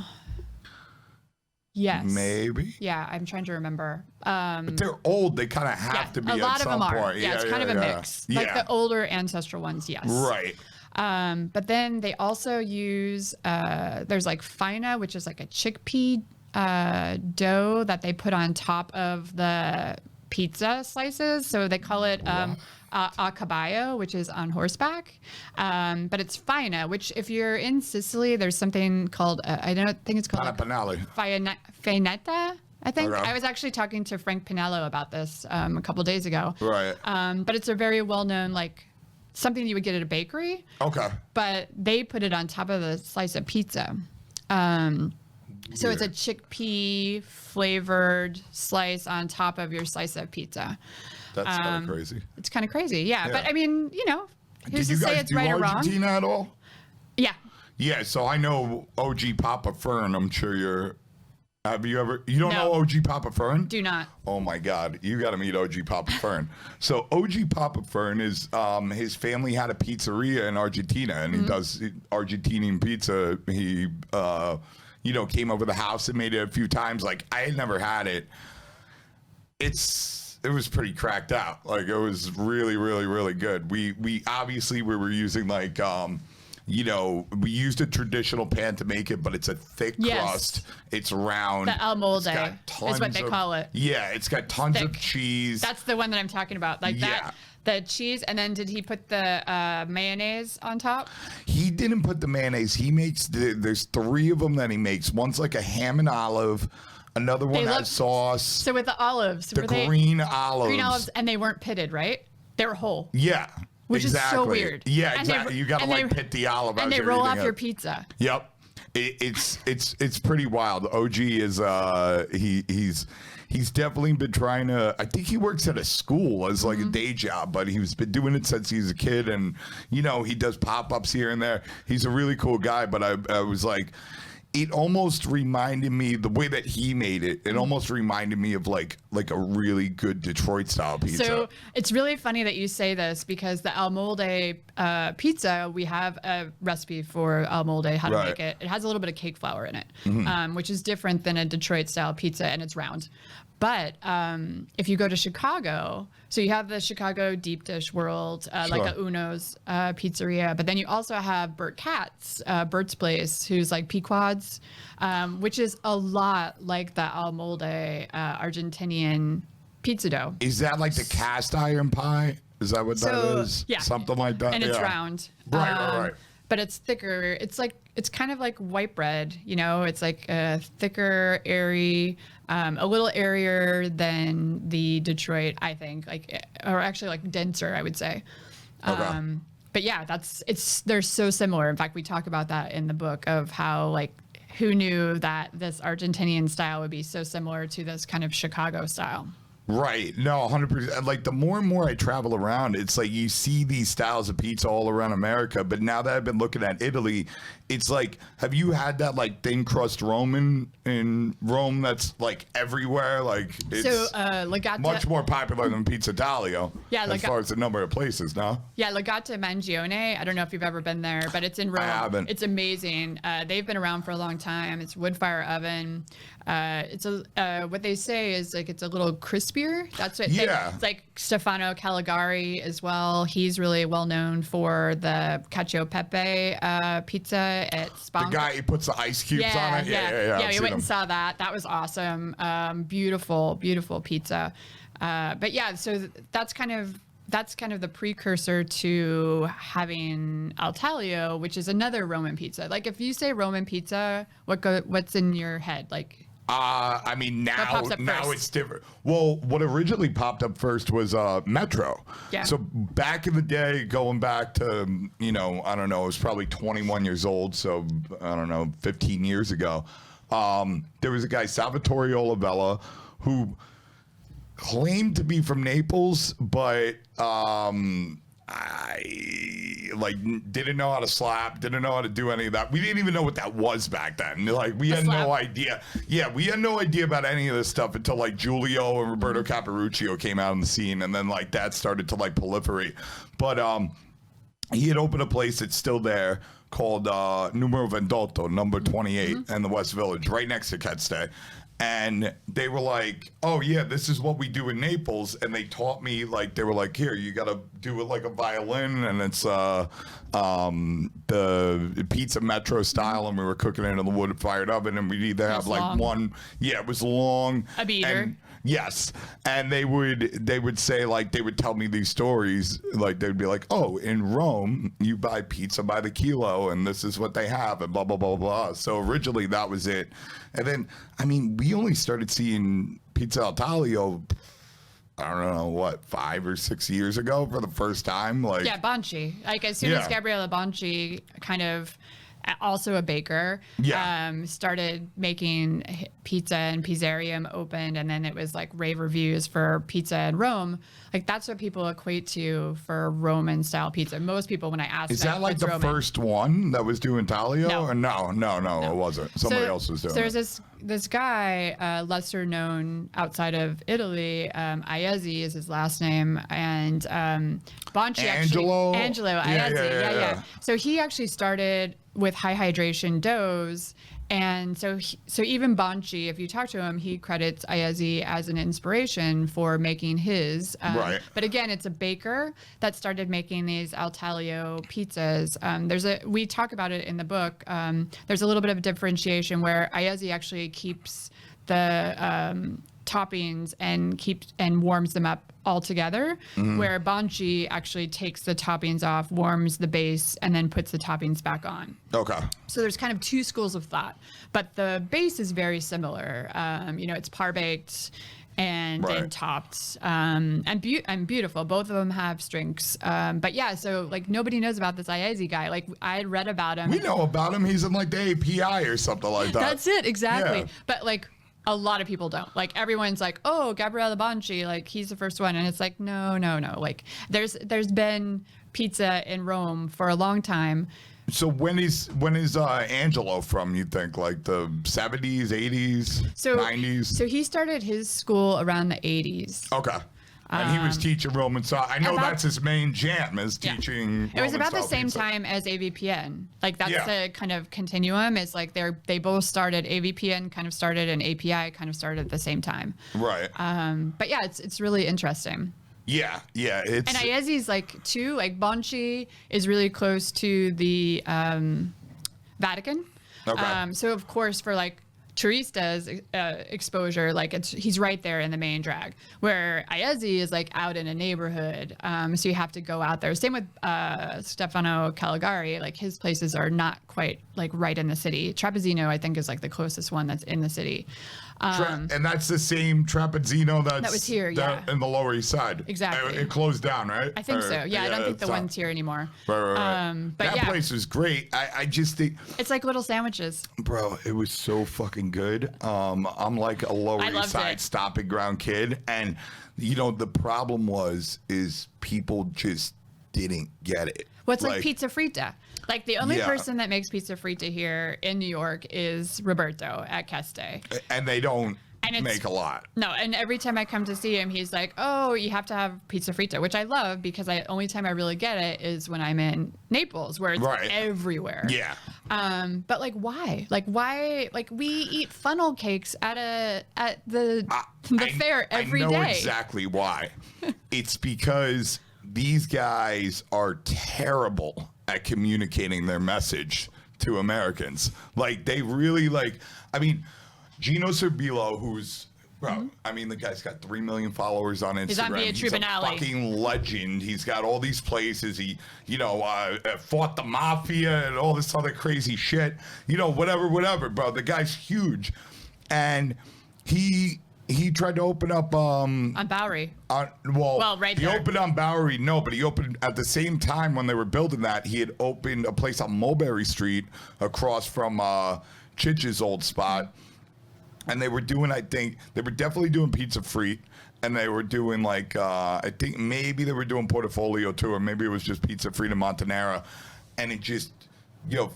yes. Maybe. Yeah, I'm trying to remember. But they're old. They kind of have to be at some point. A lot of them are. Yeah, it's kind of a mix. Yeah. Like the older ancestral ones, yes. Right. But then they also use, there's like faina, which is like a chickpea dough that they put on top of the pizza slices. So they call it a caballo, which is on horseback. But it's faina, which if you're in Sicily, there's something called, I think it's called fainetta. I think I was actually talking to Frank Pinello about this a couple days ago. Right. But it's a very well-known, something you would get at a bakery. Okay. But they put it on top of a slice of pizza. So it's a chickpea flavored slice on top of your slice of pizza. That's kind of crazy. It's kind of crazy, yeah. But I mean, who's to say it's right or wrong? Did you guys do Argentina at all? Yeah. Yeah, so I know OG Papa Fern. I'm sure you're... Have you ever... You don't know OG Papa Fern? Do not. Oh, my God. You got to meet OG Papa Fern. So OG Papa Fern is... his family had a pizzeria in Argentina, and he does Argentinian pizza. He, came over the house and made it a few times. I had never had it. It was pretty cracked out. It was really, really, really good. We obviously we were using we used a traditional pan to make it, but it's a thick crust. It's round. The al molde is what they call it. Yeah, it's got tons of cheese. That's the one that I'm talking about. That, the cheese, and then did he put the mayonnaise on top? He didn't put the mayonnaise. He makes, there's 3 of them that he makes. One's like a ham and olive. Another one has sauce. So with the olives. The green olives. Green olives, and they weren't pitted, right? They were whole. Yeah. Which is so weird. Yeah, exactly. You got to pit the olive. And they roll off your pizza. Yep. It's pretty wild. OG is he's definitely been trying to. I think he works at a school as a day job, but he's been doing it since he was a kid, and he does pop-ups here and there. He's a really cool guy, but I was like, it almost reminded me, the way that he made it, it almost reminded me of like a really good Detroit style pizza? So it's really funny that you say this because the al molde pizza, we have a recipe for al molde, how to make it. It has a little bit of cake flour in it, which is different than a Detroit style pizza, and it's round. But if you go to Chicago, so you have the Chicago deep dish world, like a Uno's pizzeria, but then you also have Bert Katz's, Bert's Place, who's like Pequod's, which is a lot like the al molde Argentinian pizza dough. Is that like the cast iron pie? Is that what that is? Yeah. Something like that? And it's round. Right. But it's thicker. It's kind of like white bread, you know? It's like a thicker, airy, a little airier than the Detroit, I think, or actually like denser, I would say. Okay. But yeah, they're so similar. In fact, we talk about that in the book of how like, who knew that this Argentinian style would be so similar to this kind of Chicago style. Right. No, 100%. Like the more and more I travel around, it's like you see these styles of pizza all around America. But now that I've been looking at Italy, it's like, have you had that like thin crust Roman in Rome that's like everywhere? Like it's Legata, much more popular than Pizza Italia. Yeah, as far as the number of places now. Yeah, Legata Mangione. I don't know if you've ever been there, but it's in Rome. I haven't. It's amazing. They've been around for a long time. It's wood fire oven. It's what they say is like it's a little crispier. That's what. It's like Stefano Caligari as well. He's really well known for the cacio e pepe pizza at Sponk. The guy who puts the ice cubes on it. Yeah. We went and saw that. That was awesome. Beautiful pizza. But yeah, so that's kind of the precursor to having Al Taglio, which is another Roman pizza. Like if you say Roman pizza, what's in your head? Like. I mean, now first? it's different. Well, what originally popped up first was Metro. Yeah. So back in the day, going back to, I don't know, I was probably 21 years old. So, I don't know, 15 years ago. There was a guy, Salvatore Olivella, who claimed to be from Naples, but I didn't know how to slap, didn't know how to do any of that. We didn't even know what that was back then. Like we had no idea. Yeah, we had no idea about any of this stuff until like Giulio and Roberto Caparuccio came out on the scene, and then like that started to like proliferate. But he had opened a place that's still there called Numero 28, number 28, in the West Village, right next to Ketste. And they were like, oh, yeah, this is what we do in Naples. And they taught me, like, they were like, here, you got to do it like a violin. And it's the pizza metro style. And we were cooking it in the wood-fired oven. And we'd either have, like, long. One. Yeah, it was long. A beater. Yes. And they would say, like, they would tell me these stories. Like, they'd be like, oh, in Rome, you buy pizza by the kilo, and this is what they have, and blah, blah, blah, blah. So originally, that was it. And then, I mean, we only started seeing Pizza Al Taglio, I don't know, what, 5 or 6 years ago for the first time? Like, yeah, Bonci. Like, as soon as Gabriele Bonci kind of... also a baker, started making pizza, and Pizzerium opened, and then it was like rave reviews for pizza in Rome. Like that's what people equate to for Roman style pizza. Most people, when I ask, is that like the Roman first one that was doing Taglio? No. Or no, it wasn't. Somebody else was doing it. So there's this guy, lesser known outside of Italy, Iezzi is his last name, and Bonci Angelo Iezzi. Yeah. So he actually started with high hydration doughs. And so even Bonci, if you talk to him, he credits Iezzi as an inspiration for making his. Right. But again, it's a baker that started making these Al Taglio pizzas. We talk about it in the book. There's a little bit of a differentiation where Iezzi actually keeps the toppings and warms them up all together, where Bonci actually takes the toppings off, warms the base, and then puts the toppings back on. Okay. So there's kind of two schools of thought, but the base is very similar. It's par baked and topped and beautiful. Both of them have strengths. But yeah, so like nobody knows about this Iezzi guy. Like I had read about him. We know about him. He's in like the API or something like that. That's it, exactly. Yeah. But like a lot of people don't. Like everyone's like, oh, Gabriele Bonci, like he's the first one, and it's like no. Like there's been pizza in Rome for a long time. So when is Angelo from, you think? Like the 70s, 80s, 90s? So he started his school around the 80s. Okay. And he was teaching Roman style. I know that's his main jam, is teaching It was Roman about the style same pizza. time as AVPN. Like that's the kind of continuum. It's like they both started. AVPN kind of started and API kind of started at the same time. Right. But yeah, it's really interesting. Yeah. It's, And Aiezi's like too, like Bonci is really close to the Vatican. Okay. So of course for like Turista's exposure, like he's right there in the main drag, where Aiezi is like out in a neighborhood. So you have to go out there. Same with Stefano Caligari, like his places are not quite like right in the city. Trapezzino, I think, is like the closest one that's in the city. and that's the same Trapezzino that was here, in the Lower East Side. Exactly. It closed down, right? I think so. Yeah, I don't think the one's here anymore. Right. But that place was great. I just think, it's like little sandwiches. bro, it was so fucking good. I'm like a Lower I East loved Side it. stomping ground kid, and the problem is people just didn't get it. What's like pizza frita? Like the only Yeah. person that makes pizza frita here in New York is Roberto at Ceste. And they don't And it's- make a lot. No, and every time I come to see him, he's like, "Oh, you have to have pizza frita," which I love because only time I really get it is when I'm in Naples, where it's everywhere. Yeah. But like, why? Like, why? Like, we eat funnel cakes at the fair every day. I know exactly why. It's because these guys are terrible at communicating their message to Americans. Like, they really Gino Cerbillo, who's, bro, I mean, the guy's got 3 million followers on Instagram. He's on Via He's a Tribunale. fucking legend. He's got all these places. He, fought the mafia and all this other crazy shit. Whatever, bro. The guy's huge. And he tried to open up on Bowery. Right he there. opened on Bowery, but he opened at the same time when they were building that. He had opened a place on Mulberry Street across from Chich's old spot. And they were doing, they were definitely doing pizza free. And they were doing I think maybe they were doing Portfolio too, or maybe it was just pizza free to Montanera. And it just,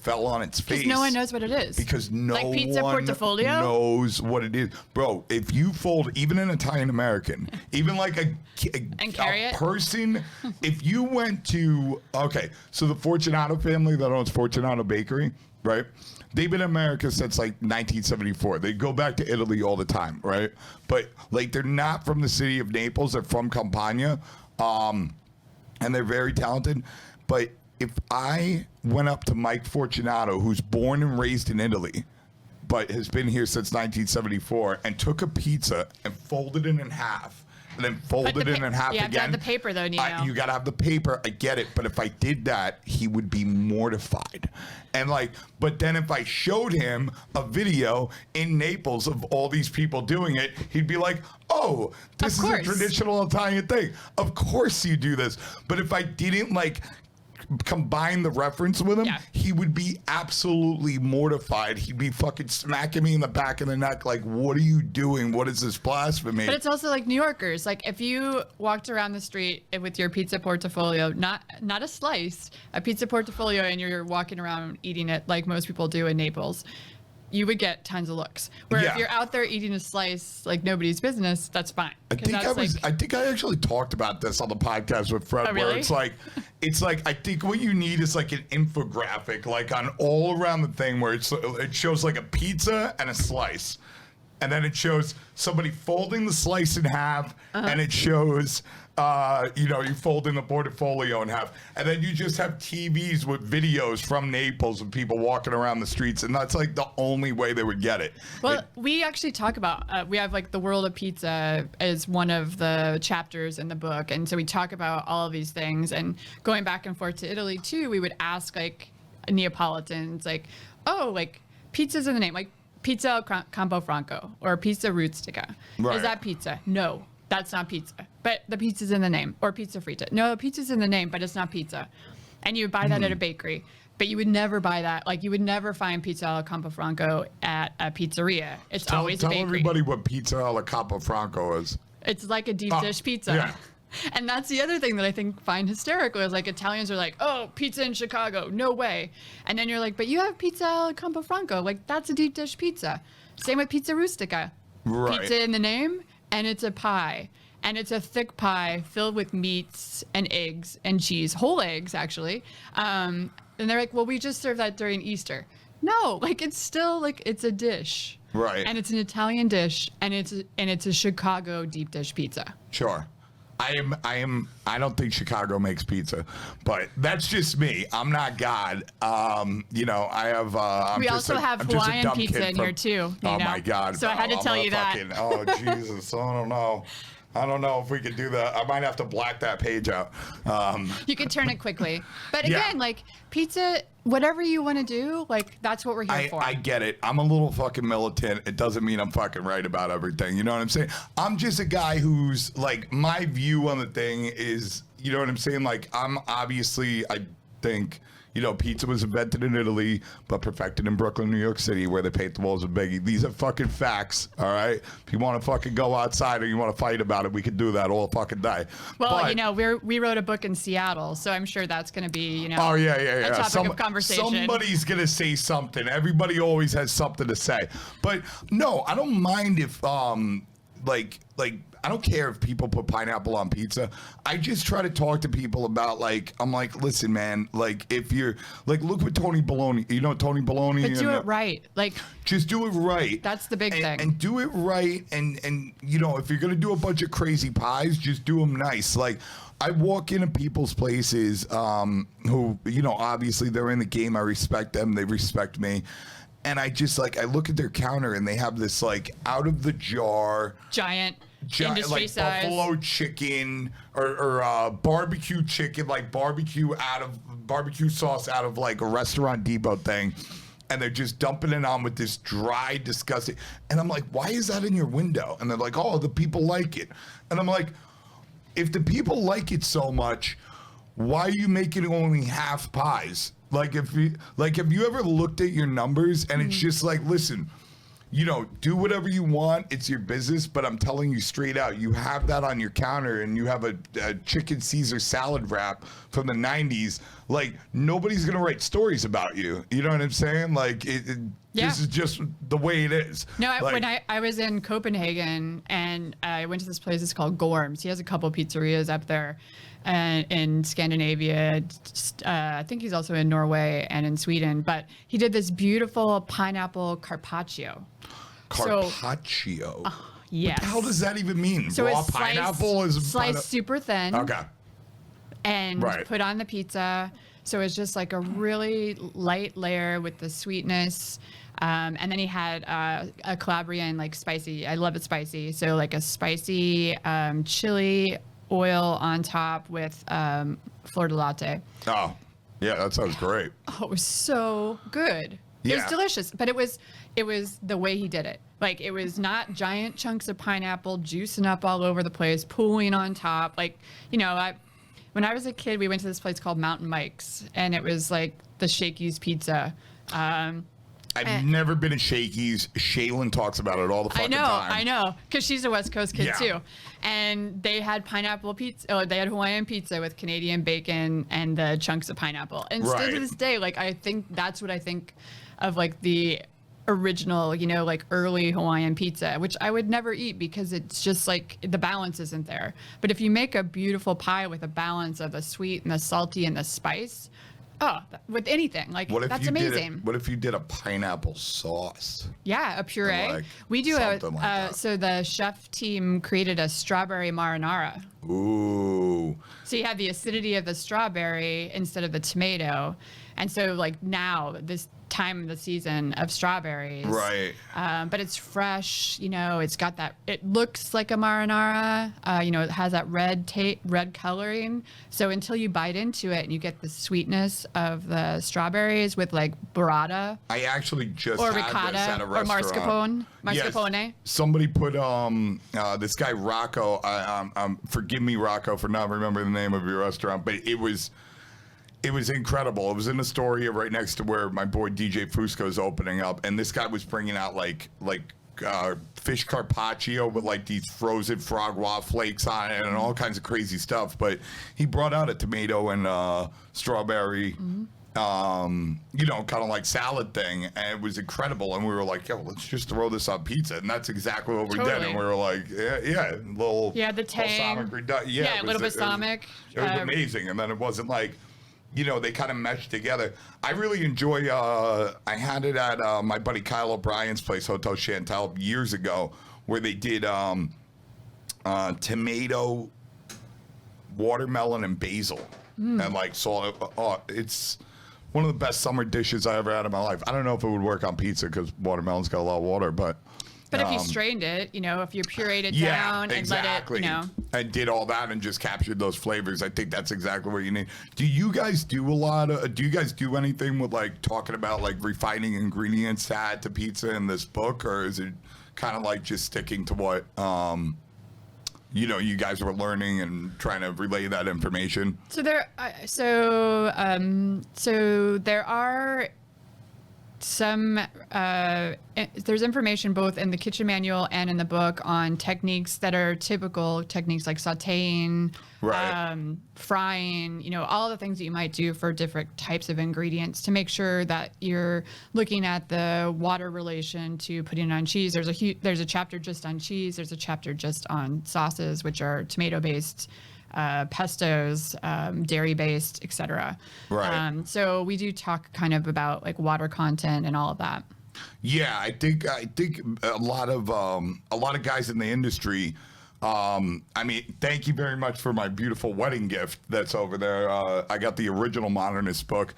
fell on its face. Because no one knows what it is. Because no like pizza one Portfolio? knows what it is. Bro, if you fold even an Italian American, even like a person, if you went to, so the Fortunato family that owns Fortunato Bakery, right? They've been in America since 1974. They go back to Italy all the time, right? But they're not from the city of Naples. They're from Campania, and they're very talented. But if I went up to Mike Fortunato, who's born and raised in Italy, but has been here since 1974, and took a pizza and folded it in half, and then folded it in half again. You have to have the paper, though, Nino. You got to have the paper. I get it. But if I did that, he would be mortified. And but then if I showed him a video in Naples of all these people doing it, he'd be like, oh, this is a traditional Italian thing. Of course you do this. But if I didn't combine the reference with him, he would be absolutely mortified. He'd be fucking smacking me in the back of the neck like, what are you doing? What is this blasphemy? But it's also like New Yorkers. Like if you walked around the street with your pizza Portfolio, not a slice, a pizza Portfolio, and you're walking around eating it like most people do in Naples, you would get tons of looks. Where if you're out there eating a slice like nobody's business, that's fine. I think I actually talked about this on the podcast with Fred, where it's like I think what you need is an infographic on all around the thing where it shows a pizza and a slice. And then it shows somebody folding the slice in half, and it shows, you folding the Portfolio in half. And then you just have TVs with videos from Naples of people walking around the streets. And that's the only way they would get it. Well, we actually talk about, we have the world of pizza as one of the chapters in the book. And so we talk about all of these things. And going back and forth to Italy, too, we would ask Neapolitans, pizza's in the name. Pizza al Campo Franco or pizza rustica. Right. Is that pizza? No, that's not pizza. But the pizza's in the name. Or pizza frita. No, the pizza's in the name, but it's not pizza. And you would buy that at a bakery. But you would never buy that. You would never find pizza al Campo Franco at a pizzeria. It's always a bakery. Tell everybody what pizza al Campo Franco is. It's like a deep dish pizza. Yeah. And that's the other thing that I find hysterical is like Italians are like, oh, pizza in Chicago, no way. And then you're like, but you have pizza al Campofranco, like that's a deep dish pizza. Same with pizza rustica. Right. Pizza in the name, and it's a pie. And it's a thick pie filled with meats and eggs and cheese, whole eggs actually. And they're like, well, we just serve that during Easter. No, like it's still like it's a dish. Right. And it's an Italian dish, and it's a Chicago deep dish pizza. Sure. I don't think Chicago makes pizza, but that's just me. I'm not God. You know, I have. We also have Hawaiian pizza in here too. Oh my God! So I had to tell you that. Oh Jesus! I don't know. I don't know if we could do that. I might have to black that page out. You can turn it quickly. But again, like pizza, whatever you want to do, like that's what we're here for. I get it. I'm a little fucking militant. It doesn't mean I'm fucking right about everything. You know what I'm saying? I'm just a guy who's like, my view on the thing is, you know what I'm saying? Like, I'm obviously, I think, you know, pizza was invented in Italy, but perfected in Brooklyn, New York City, where they paint the walls with Biggie. These are fucking facts, all right? If you want to fucking go outside or you want to fight about it, we can do that all fucking day. Well, but, you know, we wrote a book in Seattle, so I'm sure that's going to be, you know, oh, yeah. a topic of conversation. Somebody's going to say something. Everybody always has something to say. But, no, I don't mind if, like I don't care if people put pineapple on pizza. I just try to talk to people about, like, I'm like, listen, man, like, if you're, like, look what Tony Baloney, you know Tony Baloney? But do it right. Like, just do it right. That's the big thing. And do it right. And, you know, if you're going to do a bunch of crazy pies, just do them nice. Like, I walk into people's places who, you know, obviously they're in the game. I respect them. They respect me. And I just, like, I look at their counter and they have this, like, out of the jar giant industry like size buffalo chicken or barbecue chicken, like barbecue sauce out of like a Restaurant Depot thing, and they're just dumping it on with this dry, disgusting. And I'm like, why is that in your window? And they're like, oh, the people like it. And I'm like, if the people like it so much, why are you making only half pies? Like, have you ever looked at your numbers and it's just like, listen, you know, do whatever you want. It's your business, but I'm telling you straight out, you have that on your counter and you have a chicken Caesar salad wrap from the 90s. Like, nobody's going to write stories about you. You know what I'm saying? Like, this is just the way it is. No, like, when I was in Copenhagen and I went to this place, it's called Gorm's. He has a couple pizzerias up there in Scandinavia. I think he's also in Norway and in Sweden. But he did this beautiful pineapple carpaccio. Carpaccio? Yes. What the hell does that even mean? So Raw it's pineapple is sliced super thin. Okay. And put on the pizza. So it's just like a really light layer with the sweetness. And then he had a Calabrian, like spicy. I love it spicy. So like a spicy chili oil on top with fleur de latte. Oh, yeah, that sounds great. Oh, it was so good. Yeah. It was delicious, but it was the way he did it. Like, it was not giant chunks of pineapple juicing up all over the place, pooling on top. Like, you know, when I was a kid, we went to this place called Mountain Mike's, and it was like the Shakey's pizza. I've never been at Shakey's. Shaylin talks about it all the fucking time. I know, because she's a West Coast kid too. And they had pineapple pizza. Oh, they had Hawaiian pizza with Canadian bacon and the chunks of pineapple. And still to this day, like, I think that's what I think of, like, the original, you know, like early Hawaiian pizza, which I would never eat because it's just like the balance isn't there. But if you make a beautiful pie with a balance of the sweet and the salty and the spice, with anything, like, that's amazing. What if you did a pineapple sauce? Yeah, a puree. Like, we do so the chef team created a strawberry marinara. Ooh. So you have the acidity of the strawberry instead of the tomato. And so, like, now, this time of the season of strawberries. Right. But it's fresh, you know, it's got that, it looks like a marinara, you know, it has that red coloring. So until you bite into it and you get the sweetness of the strawberries with, like, burrata. I actually just or had ricotta this at a or restaurant. mascarpone. Yes. Somebody put this guy Rocco. Forgive me, Rocco, for not remembering the name of your restaurant, but it was incredible. It was in Astoria, right next to where my boy DJ Fusco's opening up, and this guy was bringing out like fish carpaccio with like these frozen frog raw flakes on it and all kinds of crazy stuff. But he brought out a tomato and strawberry, kind of like salad thing, and it was incredible. And we were like, yo, let's just throw this on pizza. And that's exactly what we did. And we were like, the tang. A little balsamic. It was amazing. And then it wasn't like, they kind of meshed together. I really enjoy, I had it at my buddy Kyle O'Brien's place, Hotel Chantal, years ago, where they did tomato, watermelon, and basil. And like salt. It's one of the best summer dishes I ever had in my life. I don't know if it would work on pizza because watermelon's got a lot of water, but if you strained it, if you pureed it down and let it, and did all that and just captured those flavors, I think that's exactly what you need. Do you guys do anything with like talking about like refining ingredients to add to pizza in this book, or is it kind of like just sticking to what you guys were learning and trying to relay that information? So there are some there's information both in the kitchen manual and in the book on techniques that are typical techniques like sautéing, frying, all the things that you might do for different types of ingredients to make sure that you're looking at the water relation to putting it on cheese. There's a chapter just on cheese. There's a chapter just on sauces, which are tomato-based, pestos, dairy-based, etc. Right. So we do talk kind of about like water content and all of that. Yeah, I think a lot of guys in the industry. Thank you very much for my beautiful wedding gift that's over there. I got the original Modernist book,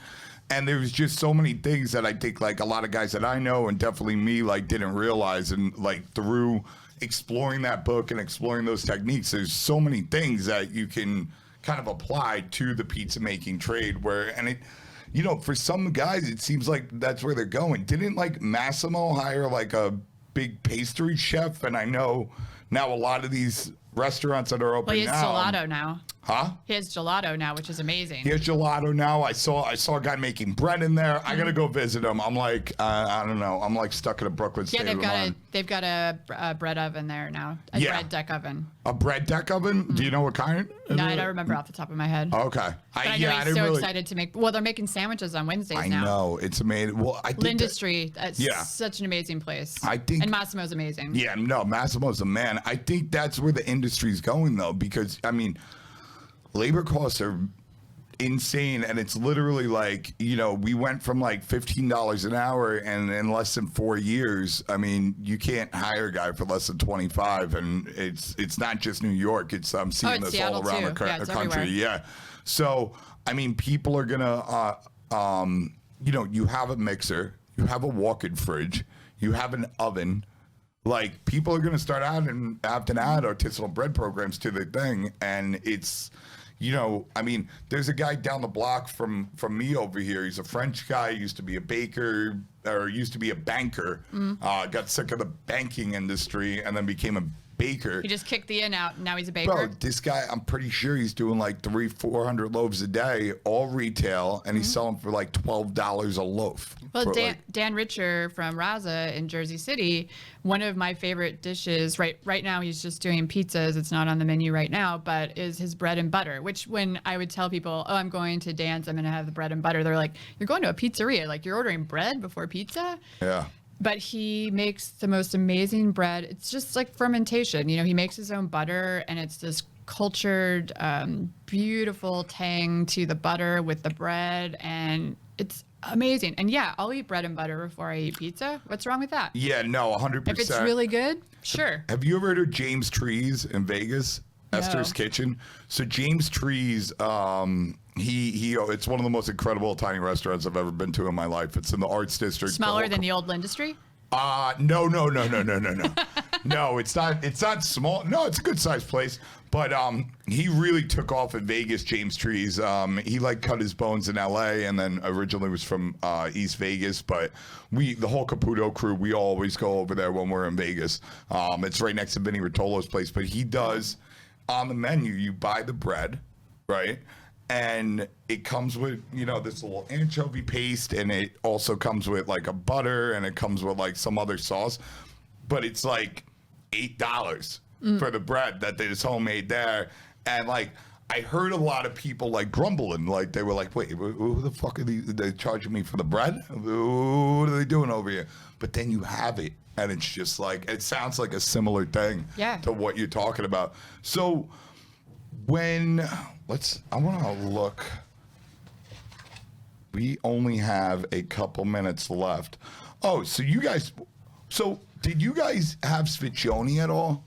and there's just so many things that I think like a lot of guys that I know and definitely me like didn't realize, and like through exploring that book and exploring those techniques, there's so many things that you can kind of apply to the pizza making trade for some guys, it seems like that's where they're going. Didn't like Massimo hire like a big pastry chef? And I know now a lot of these restaurants that are open now. Well, he has gelato now. Huh? He has gelato now, which is amazing. He has gelato now. I saw a guy making bread in there. I gotta go visit him. I'm like, I don't know. I'm like stuck in a Brooklyn state of mind. They've got a bread oven there now. A bread deck oven. A bread deck oven? Do you know what kind? No, I don't remember off the top of my head. Okay. But I know he's so excited to make. Well, they're making sandwiches on Wednesdays now. I know, it's amazing. Well, I think L'Industrie. That's such an amazing place. And Massimo's amazing. Yeah, no, Massimo's the man. I think that's where the industry's going though, because labor costs are insane, and it's literally like, we went from like $15 an hour, and in less than 4 years, you can't hire a guy for less than 25, and it's not just New York. I'm seeing this Seattle all around the country. Everywhere. Yeah. So, people are gonna, you have a mixer, you have a walk-in fridge, you have an oven. Like, people are gonna start out and have to add artisanal bread programs to the thing, and it's, there's a guy down the block from me over here. He's a French guy, used to be a baker, or used to be a banker, got sick of the banking industry, and then became a baker. He just kicked the in out, and now he's a baker. Bro, this guy, I'm pretty sure he's doing like 400 loaves a day, all retail, and he's selling for like $12 a loaf. Well, Dan Richer from Raza in Jersey City, one of my favorite dishes, right now he's just doing pizzas. It's not on the menu right now, but is his bread and butter, which when I would tell people, I'm going to Dan's, I'm going to have the bread and butter, they're like, you're going to a pizzeria, like you're ordering bread before pizza? Yeah. But he makes the most amazing bread. It's just like fermentation. He makes his own butter, and it's this cultured, beautiful tang to the butter with the bread, and it's amazing. And yeah, I'll eat bread and butter before I eat pizza. What's wrong with that? Yeah, no, 100%. If it's really good, sure. Have you ever heard of James Trees in Vegas? No. Esther's Kitchen. So James Trees, he it's one of the most incredible tiny restaurants I've ever been to in my life. It's in the Arts District. Smaller than the old L'Industrie? No. No, it's not small. No, it's a good sized place. But he really took off in Vegas, James Trees. He like cut his bones in LA, and then originally was from East Vegas. But the whole Caputo crew, we always go over there when we're in Vegas. It's right next to Vinny Rotolo's place. But he does, on the menu, you buy the bread, right? And it comes with, this little anchovy paste, and it also comes with like a butter, and it comes with like some other sauce. but it's like $8 for the bread that they just homemade there. And like, I heard a lot of people like grumbling, like they were like, wait, who the fuck are they charging me for the bread? What are they doing over here? But then you have it, and it's just like, it sounds like a similar thing to what you're talking about. So I want to look. We only have a couple minutes left. Oh, so did you guys have sficioni at all?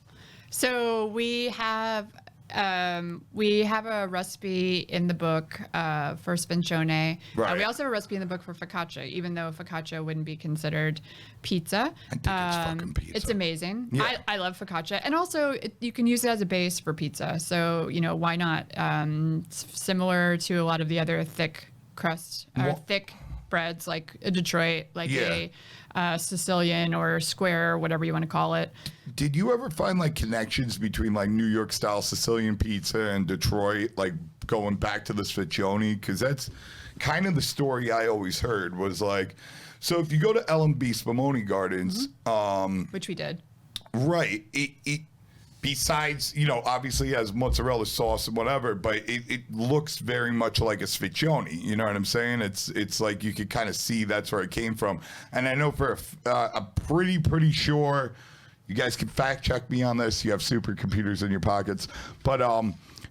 So we have a recipe in the book for sficione. Right. We also have a recipe in the book for focaccia, even though focaccia wouldn't be considered pizza. I think it's fucking pizza. It's amazing. Yeah. I love focaccia. And also, you can use it as a base for pizza. So, why not? It's similar to a lot of the other thick crust, or thick breads like a Detroit, like a Sicilian or square, whatever you want to call it. Did you ever find like connections between like New York style Sicilian pizza and Detroit, like going back to the sficioni? Because that's kind of the story I always heard was like, so if you go to L&B Spumoni Gardens, Which we did. Right. It besides, obviously it has mozzarella sauce and whatever, but it looks very much like a sficioni. You know what I'm saying? It's like you could kind of see that's where it came from. And I know I'm pretty sure, you guys can fact check me on this. You have supercomputers in your pockets. But,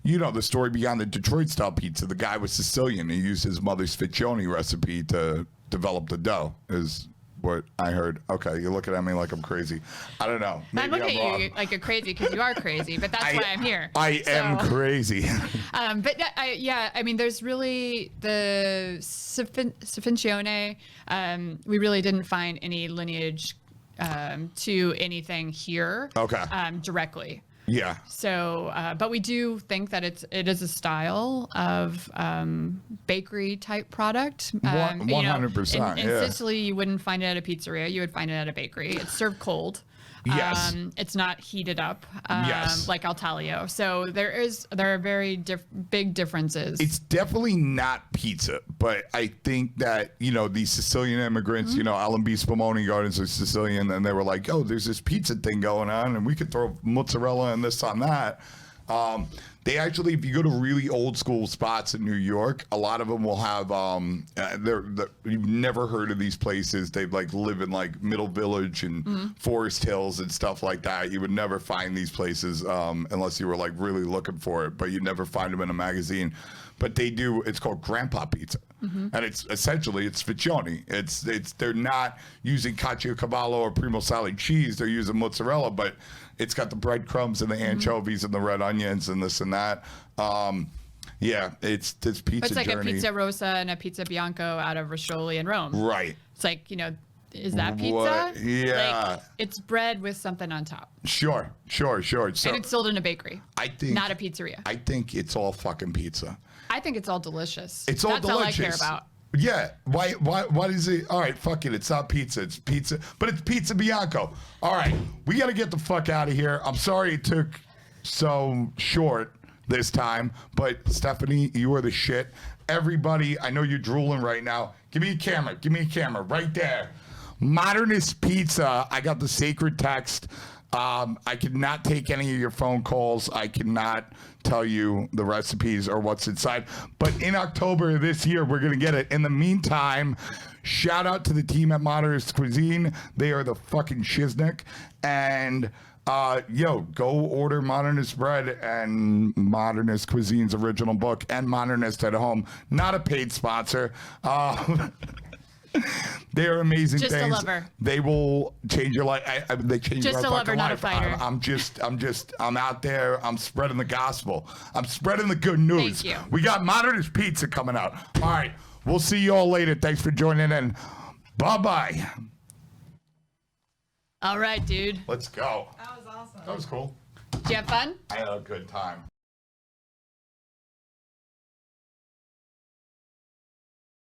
the story behind the Detroit style pizza, the guy was Sicilian. He used his mother's sficioni recipe to develop the dough, is what I heard. Okay, you're looking at me like I'm crazy. I don't know. Maybe I'm looking I'm at wrong. you like you're crazy because you are crazy, but that's why I'm here. I am crazy. There's really the sficione. We really didn't find any lineage to anything here. Okay. Directly. Yeah. So, but we do think that it is a style of bakery type product. 100%. In Sicily, you wouldn't find it at a pizzeria. You would find it at a bakery. It's served cold. Yes. It's not heated up Yes. like al taglio. So there are very big differences. It's definitely not pizza, but I think that, these Sicilian immigrants, L&B Spumoni Gardens are Sicilian, and they were like, oh, there's this pizza thing going on, and we could throw mozzarella and this on that. They actually, if you go to really old school spots in New York, a lot of them will have, you've never heard of these places. They live in Middle Village and Forest Hills and stuff like that. You would never find these places unless you were really looking for it, but you'd never find them in a magazine. But they do, it's called Grandpa Pizza. And it's essentially, it's sficioni. They're not using Caciocavallo or Primo Sale cheese. They're using mozzarella, but it's got the breadcrumbs and the anchovies and the red onions and this and that. It's this pizza It's like journey. a pizza rosa and a pizza bianco out of Roscioli in Rome. Right. It's like, is that pizza? What? Yeah. It's bread with something on top. Sure. So, And it's sold in a bakery. I think, not a pizzeria. I think it's all fucking pizza. I think it's all delicious. It's all delicious. That's all I care about. Yeah. Why is it? All right, fuck it. It's not pizza. It's pizza. But it's pizza bianco. All right. We got to get the fuck out of here. I'm sorry it took so short this time. But Stephanie, you are the shit. Everybody, I know you're drooling right now. Give me a camera. Give me a camera right there. Modernist Pizza. I got the sacred text. I cannot take any of your phone calls. I cannot tell you the recipes or what's inside. But in October this year, we're going to get it. In the meantime, shout out to the team at Modernist Cuisine. They are the fucking shiznick. And go order Modernist bread and Modernist Cuisine's original book and Modernist at Home. Not a paid sponsor. They are amazing just things. Just a lover. They will change your life. They change just your fucking life. Just a lover, not a fighter. I'm out there. I'm spreading the gospel. I'm spreading the good news. Thank you. We got Modernist Pizza coming out. All right. We'll see you all later. Thanks for joining in. Bye-bye. All right, dude. Let's go. That was awesome. That was cool. Did you have fun? I had a good time.